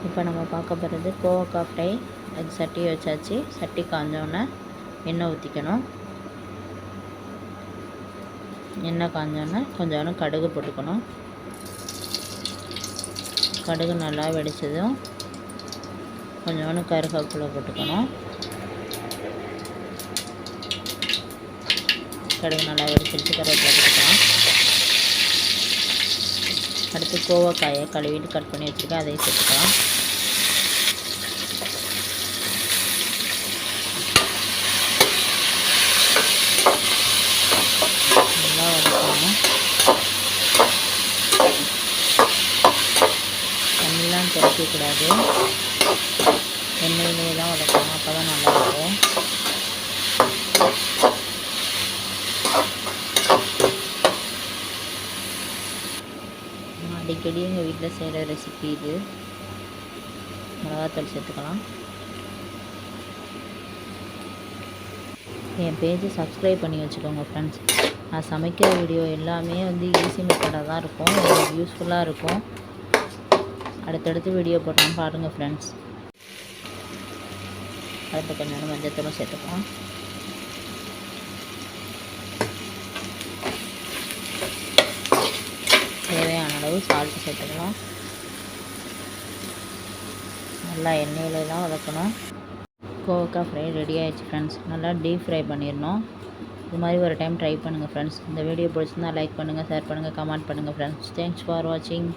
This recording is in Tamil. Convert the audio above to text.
இப்போ நம்ம பார்க்க போகிறது கோவக்காய் ஃப்ரை. அது சட்டி வச்சாச்சு. சட்டி காஞ்சோன்னே எண்ணெய் ஊற்றிக்கணும். எண்ணெய் காஞ்சோன்னே கொஞ்சோண்டு கடுகு போட்டுக்கணும். கடுகு நல்லா வெடிச்சதும் கொஞ்சோண்டு கருவேப்பிலை போட்டுக்கணும். கடுகு நல்லா வெடிச்சிருச்சு, கருவேப்பிலை போட்டுக்கலாம். அடுத்து கோவக்காயை கழுவிட்டு கட் பண்ணி வச்சுருக்கேன், அதையும் சேர்த்துக்கலாம். நல்லா வதக்கணும். தண்ணிலாம் திறக்கக்கூடாது, எண்ணெயிலே தான் வதக்கணும், அப்போ தான் நல்லாயிருக்கும். அடிக்கடி எங்கள் வீட்டில் செய்கிற ரெசிபி இது. மிளகாத்தூள் சேர்த்துக்கலாம். என் பேஜை சப்ஸ்கிரைப் பண்ணி வச்சுக்கோங்க ஃப்ரெண்ட்ஸ். நான் சமைக்கிற வீடியோ எல்லாமே ஈஸி மெத்தடாக தான் இருக்கும், உங்களுக்கு யூஸ்ஃபுல்லாக இருக்கும். அடுத்தடுத்து வீடியோ போட்டோம் பாருங்கள் ஃப்ரெண்ட்ஸ். அடுத்து கொஞ்சம் மஞ்சத்தூளும் சேர்த்துக்கலாம். தேவையான அளவு சால்ட்டு சேர்த்துக்கலாம். நல்லா எண்ணெயில தான் வதக்கணும். கோவக்காய் ஃப்ரை ரெடி ஆகிடுச்சு ஃப்ரெண்ட்ஸ். நல்லா டீப் ஃப்ரை பண்ணிடணும். இது மாதிரி ஒரு டைம் ட்ரை பண்ணுங்கள் ஃப்ரெண்ட்ஸ். இந்த வீடியோ பிடிச்சிருந்தால் லைக் பண்ணுங்கள், ஷேர் பண்ணுங்கள், கமெண்ட் பண்ணுங்கள் ஃப்ரெண்ட்ஸ். தேங்க்ஸ் ஃபார் வாட்சிங்.